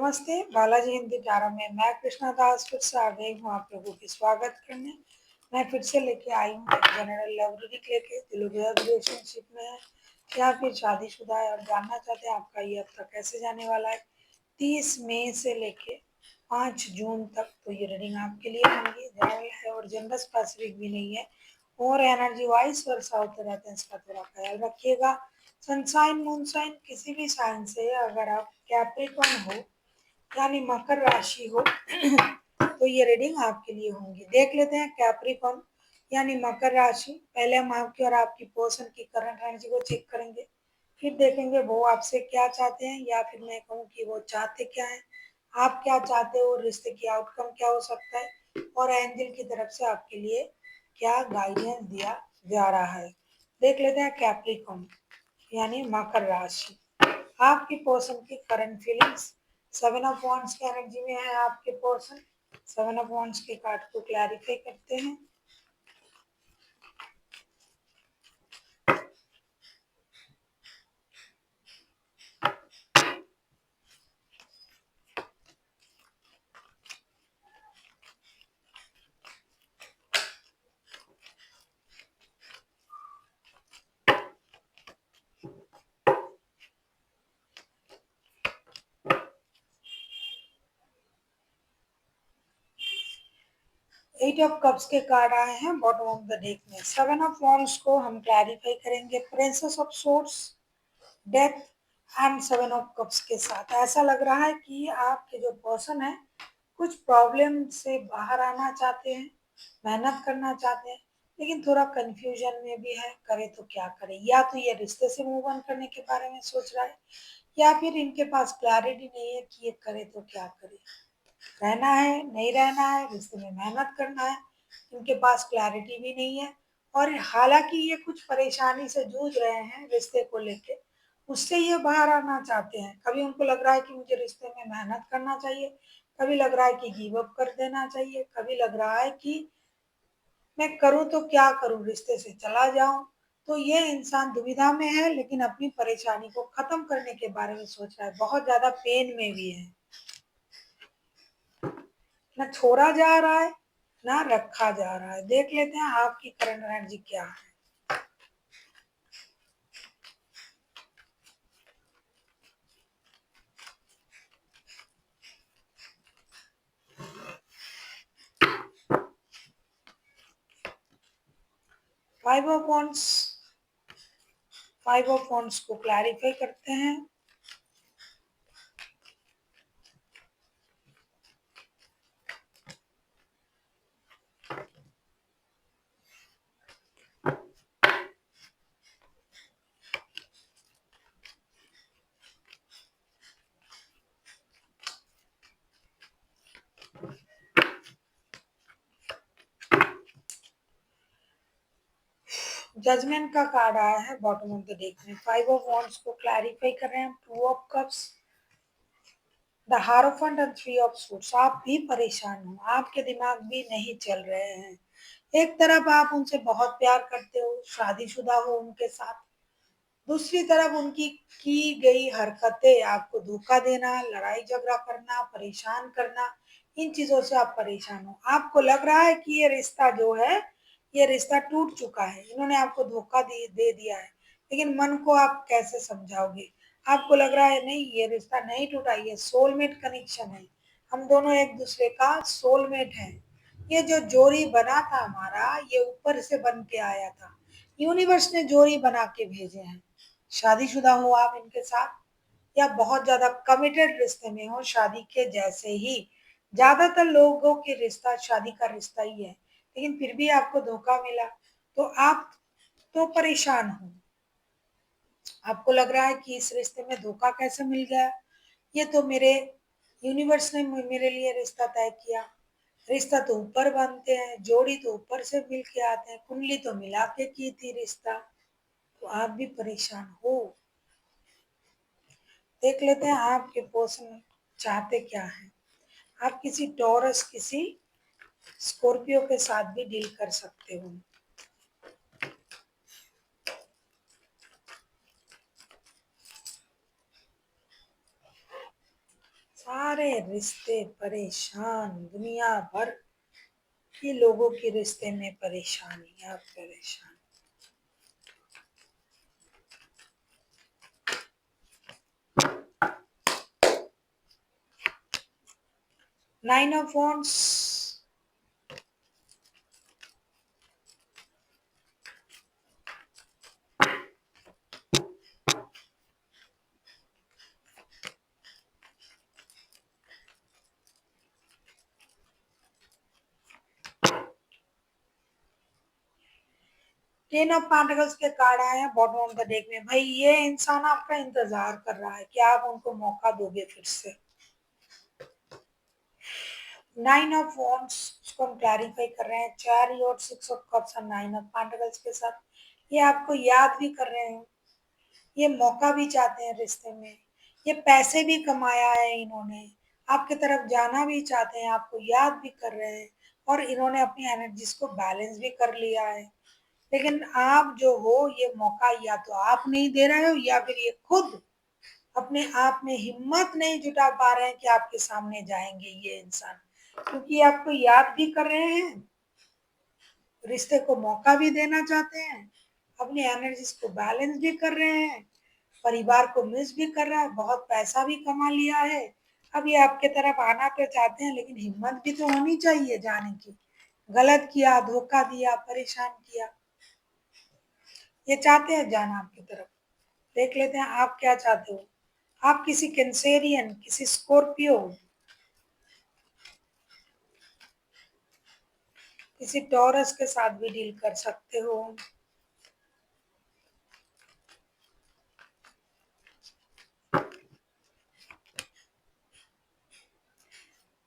नमस्ते, बालाजी हिंदी टारा में मैं कृष्णा दास फिर से आ गई हूँ आप लोगों की स्वागत करने। मैं फिर से लेके आई हूँ एक जनरल लाइब्रेरी लेके जो रिलेशनशिप में है या फिर शादीशुदा है और जानना चाहते हैं आपका ये हफ्ता कैसे जाने वाला है। 30 मई से लेके 5 जून तक तो ये रीडिंग आपके लिए होंगी। जनरल है और जनरल स्पेसिफिक भी नहीं है और एनर्जी वाइज वर्षा होते रहते हैं, इसका थोड़ा ख्याल रखिएगा। सनसाइन मूनसाइन किसी भी साइन से अगर आप कैप्रिकॉर्न हो यानी मकर राशि हो तो ये रीडिंग आपके लिए होंगी। देख लेते हैं कैप्रिकॉर्न यानी मकर राशि। पहले हम आपकी और आपकी पर्सन की करंट एनर्जी को चेक करेंगे, फिर देखेंगे वो आपसे क्या चाहते हैं या फिर मैं कहूँ कि वो चाहते क्या है, आप क्या चाहते हो, रिश्ते की आउटकम क्या हो सकता है और एंजल की तरफ से आपके लिए क्या गाइडेंस दिया जा रहा है। देख लेते हैं कैप्रिकॉर्न यानी मकर राशि, आपकी पर्सन की करंट फीलिंग्स। 7 ऑफ वांड्स की एनर्जी में है आपके पर्सन। 7 ऑफ वांड्स के कार्ड को क्लैरिफाई करते हैं। एट ऑफ कप्स के कार्ड आए हैं बॉटम ऑफ द डेक में। 7 ऑफ वांड्स को हम क्लैरिफाई करेंगे princess of swords, death and 7 of cups के साथ। ऐसा लग रहा है कि आपके जो पर्सन है कुछ प्रॉब्लम से बाहर आना चाहते हैं, मेहनत करना चाहते हैं, लेकिन थोड़ा कंफ्यूजन में भी है, करे तो क्या करे। या तो ये रिश्ते से मूव ऑन करने के बारे में सोच रहा है या फिर इनके पास क्लैरिटी नहीं है कि ये करे तो क्या करे, रहना है नहीं रहना है, रिश्ते में मेहनत करना है, इनके पास क्लैरिटी भी नहीं है। और हालांकि ये कुछ परेशानी से जूझ रहे हैं रिश्ते को लेके, उससे ये बाहर आना चाहते हैं। कभी उनको लग रहा है कि मुझे रिश्ते में मेहनत करना चाहिए, कभी लग रहा है कि गिव अप कर देना चाहिए, कभी लग रहा है कि मैं करूं तो क्या करूं, रिश्ते से चला जाऊं। तो ये इंसान दुविधा में है लेकिन अपनी परेशानी को खत्म करने के बारे में सोच रहा है, बहुत ज्यादा पेन में भी है। ना छोड़ा जा रहा है ना रखा जा रहा है। देख लेते हैं आपकी करंट एनर्जी क्या है। 5 ऑफ वांड्स, 5 ऑफ वांड्स को क्लैरिफाई करते हैं। जजमेंट का कार्ड आया है बॉटम ऑफ द डेक में। 5 ऑफ वांड्स को क्लैरिफाई कर रहे हैं। 2 of cups, the हारोफेंट and 3 of suits. आप भी परेशान हो, आपके दिमाग भी नहीं चल रहे हैं। एक तरफ आप उनसे बहुत प्यार करते हो, शादीशुदा हो उनके साथ, दूसरी तरफ उनकी की गई हरकतें, आपको धोखा देना, लड़ाई झगड़ा करना, परेशान करना, इन चीजों से आप परेशान हो। आपको लग रहा है कि ये रिश्ता जो है ये रिश्ता टूट चुका है, इन्होंने आपको धोखा दे दिया है, लेकिन मन को आप कैसे समझाओगे। आपको लग रहा है नहीं ये रिश्ता नहीं टूटा, ये सोलमेट कनेक्शन है, हम दोनों एक दूसरे का सोलमेट है। ये जो जोड़ी बना था हमारा ये ऊपर से बन के आया था, यूनिवर्स ने जोड़ी बना के भेजे हैं। शादीशुदा हो आप इनके साथ या बहुत ज्यादा कमिटेड रिश्ते में हो, शादी के जैसे ही ज्यादातर लोगों के रिश्ता शादी का रिश्ता ही है, लेकिन फिर भी आपको धोखा मिला तो आप तो परेशान हो। आपको लग रहा है कि इस रिश्ते में धोखा कैसे मिल गया, ये तो मेरे यूनिवर्स ने मेरे लिए रिश्ता तय किया। रिश्ता तो ऊपर बनते हैं, जोड़ी तो ऊपर से मिल के आते हैं, कुंडली तो मिला के की थी रिश्ता। तो आप भी परेशान हो। देख लेते हैं आपके पर्सन चाहते क्या है। आप किसी टॉरस, किसी स्कॉर्पियो के साथ भी डील कर सकते हो। सारे रिश्ते परेशान, दुनिया भर के लोगों के रिश्ते में परेशानी, आप परेशान। Nine of wands, ten of pentacles के कार्ड आए हैं बॉटम ऑफ द डेक में। भाई ये इंसान आपका इंतजार कर रहा है कि आप उनको मौका दोगे फिर से। नाइन ऑफ वॉन्ड्स उसको हम क्लैरिफाई कर रहे हैं, चैरियट, सिक्स ऑफ कप्स और नाइन ऑफ पेंटिकल्स के साथ। ये आपको याद भी कर रहे हैं, ये मौका भी चाहते हैं रिश्ते में, ये पैसे भी कमाया है इन्होंने, आपकी तरफ जाना भी चाहते हैं, आपको याद भी कर रहे हैं और इन्होंने अपनी एनर्जीज को बैलेंस भी कर लिया है। लेकिन आप जो हो ये मौका या तो आप नहीं दे रहे हो या फिर ये खुद अपने आप में हिम्मत नहीं जुटा पा रहे हैं कि आपके सामने जाएंगे ये इंसान, क्योंकि आपको याद भी कर रहे हैं, रिश्ते को मौका भी देना चाहते हैं, अपनी एनर्जीज को बैलेंस भी कर रहे हैं, परिवार को मिस भी कर रहा है, बहुत पैसा भी कमा लिया है। अब ये आपके तरफ आना तो चाहते हैं लेकिन हिम्मत भी तो होनी चाहिए जाने की। गलत किया, धोखा दिया, परेशान किया, ये चाहते हैं जाना आपकी तरफ। देख लेते हैं आप क्या चाहते हो। आप किसी कैंसेरियन, किसी स्कॉर्पियो, किसी टॉरस के साथ भी डील कर सकते हो।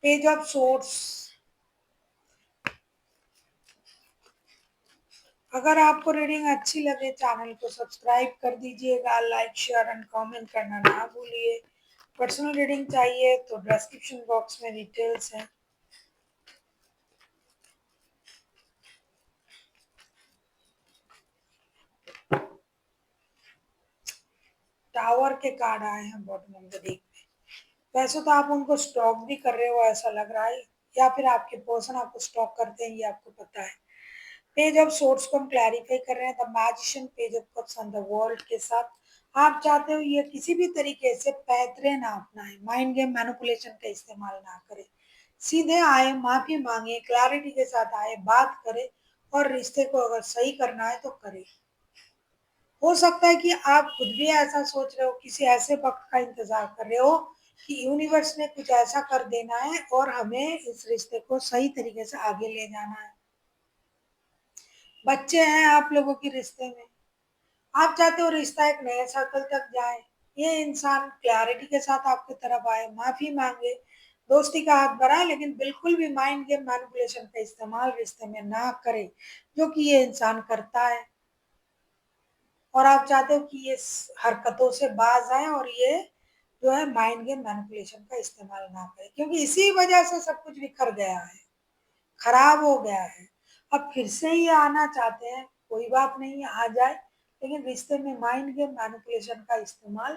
पेज ऑफ सोर्स, अगर आपको रीडिंग अच्छी लगे चैनल को सब्सक्राइब कर दीजिएगा, लाइक शेयर एंड कमेंट करना ना भूलिए। पर्सनल रीडिंग चाहिए तो डिस्क्रिप्शन बॉक्स में डिटेल्स हैं। टावर के कार्ड आए हैं बॉटम ऑफ द डेक में। वैसे तो आप उनको स्टॉक भी कर रहे हो ऐसा लग रहा है, या फिर आपके पर्सन आपको स्टॉक करते हैं ये आपको पता है। पेज ऑफ सोर्स को हम क्लैरिफाई कर रहे हैं, the magician, page of cups on the world के साथ। आप चाहते हो ये किसी भी तरीके से पैतरे ना अपनाए, माइंड गेम मैनिपुलेशन का इस्तेमाल ना करे, सीधे आए, माफी मांगे, क्लैरिटी के साथ आए, बात करे और रिश्ते को अगर सही करना है तो करे। हो सकता है कि आप खुद भी ऐसा सोच रहे हो, किसी ऐसे वक्त का इंतजार कर रहे हो कि यूनिवर्स ने कुछ ऐसा कर देना है और हमें इस रिश्ते को सही तरीके से आगे ले जाना है। बच्चे हैं आप लोगों के रिश्ते में, आप चाहते हो रिश्ता एक नए सर्कल तक जाए। ये इंसान क्लैरिटी के साथ आपकी तरफ आए, माफी मांगे, दोस्ती का हाथ बढ़ाए, लेकिन बिल्कुल भी माइंड गेम मैनिपुलेशन का इस्तेमाल रिश्ते में ना करे, जो कि ये इंसान करता है। और आप चाहते हो कि ये हरकतों से बाज आए और ये जो है माइंड गेम मैनिपुलेशन का इस्तेमाल ना करे, क्योंकि इसी वजह से सब कुछ बिखर गया है, खराब हो गया है। अब फिर से ये आना चाहते हैं, कोई बात नहीं आ जाए, लेकिन रिश्ते में माइंड गेम मैनिपुलेशन का इस्तेमाल,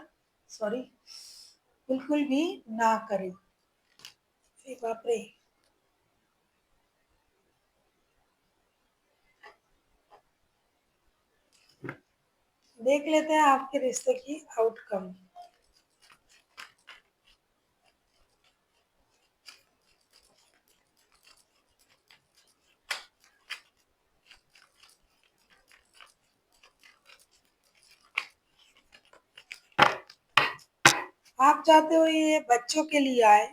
सॉरी, बिल्कुल भी ना करें। बाप रे, देख लेते हैं आपके रिश्ते की आउटकम। आप चाहते हो ये बच्चों के लिए आए,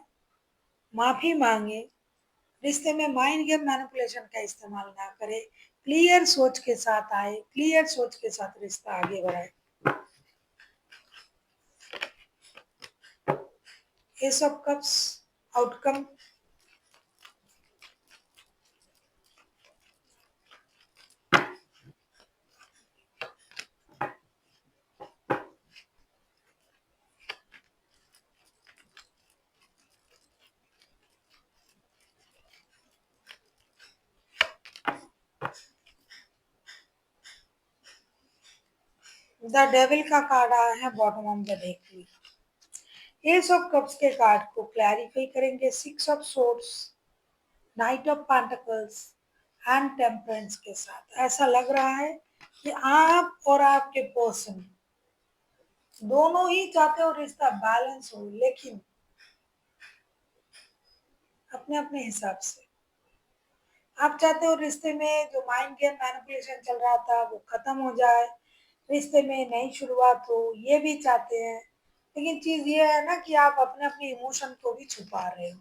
माफी मांगे, रिश्ते में माइंड गेम मैनिपुलेशन का इस्तेमाल ना करे, क्लियर सोच के साथ आए, क्लियर सोच के साथ रिश्ता आगे बढ़ाए। S of cups outcome, the devil का कार्ड आया है बॉटम ऑफ द डेक में। एस ऑफ कप्स के कार्ड को क्लैरिफाई करेंगे 6 of swords, night of pentacles and temperance के साथ। ऐसा लग रहा है कि आप और आपके पर्सन दोनों ही चाहते हो रिश्ता बैलेंस हो, लेकिन अपने अपने हिसाब से। आप चाहते हो रिश्ते में जो माइंड गेम मैनिपुलेशन चल रहा था वो खत्म हो जाए, रिश्ते में नई शुरुआत हो, ये भी चाहते हैं। लेकिन चीज ये है ना कि आप अपने अपने इमोशन को भी छुपा रहे हो।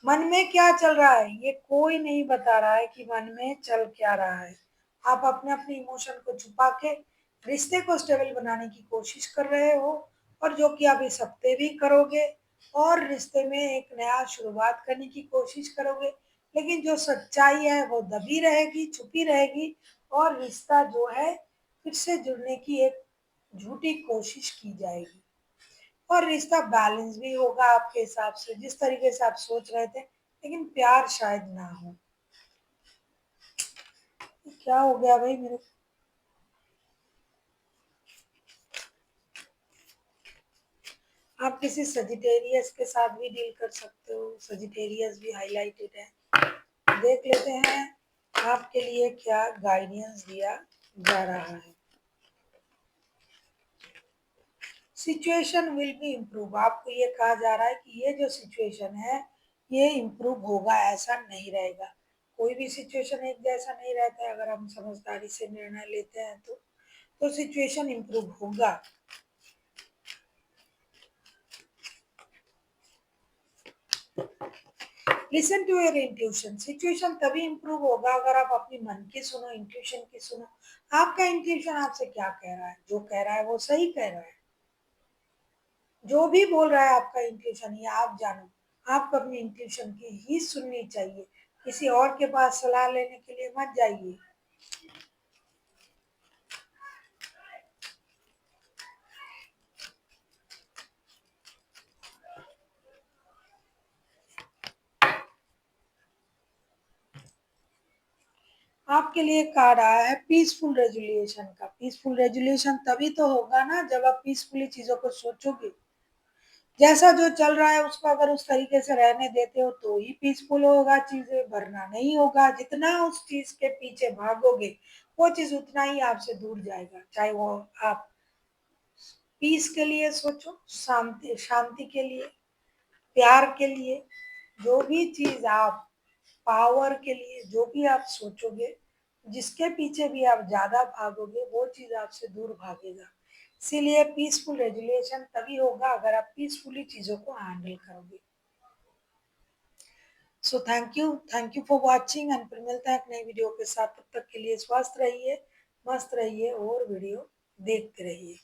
मन में क्या चल रहा है ये कोई नहीं बता रहा है कि मन में चल क्या रहा है। आप अपने अपने इमोशन को छुपा के रिश्ते को स्टेबल बनाने की कोशिश कर रहे हो, और जो कि आप इस हफ्ते भी करोगे, और रिश्ते में एक नया शुरुआत करने की कोशिश करोगे। लेकिन जो सच्चाई है वो दबी रहेगी, छुपी रहेगी, और रिश्ता जो है फिर से जुड़ने की एक झूठी कोशिश की जाएगी, और रिश्ता बैलेंस भी होगा आपके हिसाब से जिस तरीके से आप सोच रहे थे, लेकिन प्यार शायद ना हो। क्या हो गया भाई मेरे को? आप किसी सजिटेरियस के साथ भी डील कर सकते हो, सजिटेरियस भी हाईलाइटेड है। देख लेते हैं आपके लिए क्या गाइडेंस दिया जा रहा है। सिचुएशन विल बी इम्प्रूव, आपको ये कहा जा रहा है कि ये जो सिचुएशन है ये इम्प्रूव होगा, ऐसा नहीं रहेगा। कोई भी सिचुएशन एक जैसा नहीं रहता है, अगर हम समझदारी से निर्णय लेते हैं तो सिचुएशन इम्प्रूव होगा। Listen to your intuition, situation तभी इम्प्रूव होगा अगर आप अपनी मन की सुनो, इंट्यूशन की सुनो। आपका इंट्यूशन आपसे क्या कह रहा है? जो कह रहा है वो सही कह रहा है। जो भी बोल रहा है आपका इंट्यूशन, ये आप जानो। आपको अपनी इंट्यूशन की ही सुननी चाहिए, किसी और के पास सलाह लेने के लिए मत जाइए। आपके लिए कार्ड आया है पीसफुल रेजुलेशन का। पीसफुल रेजुलेशन तभी तो होगा ना जब आप पीसफुली चीजों को सोचोगे। जैसा जो चल रहा है उसको अगर उस तरीके से रहने देते हो तो ही पीसफुल होगा चीजें, वरना नहीं होगा। जितना उस चीज के पीछे भागोगे वो चीज उतना ही आपसे दूर जाएगा। चाहे वो आप पीस के लिए सोचो, शांति शांति के लिए, प्यार के लिए, जो भी चीज आप, पावर के लिए जो भी आप सोचोगे, जिसके पीछे भी आप ज्यादा भागोगे वो चीज आपसे दूर भागेगा। इसीलिए पीसफुल रेजुलेशन तभी होगा अगर आप पीसफुली चीजों को हैंडल करोगे। So thank you for watching, and फिर मिलता है एक नई वीडियो के साथ। तब तक के लिए स्वस्थ रहिए, मस्त रहिए और वीडियो देखते रहिए।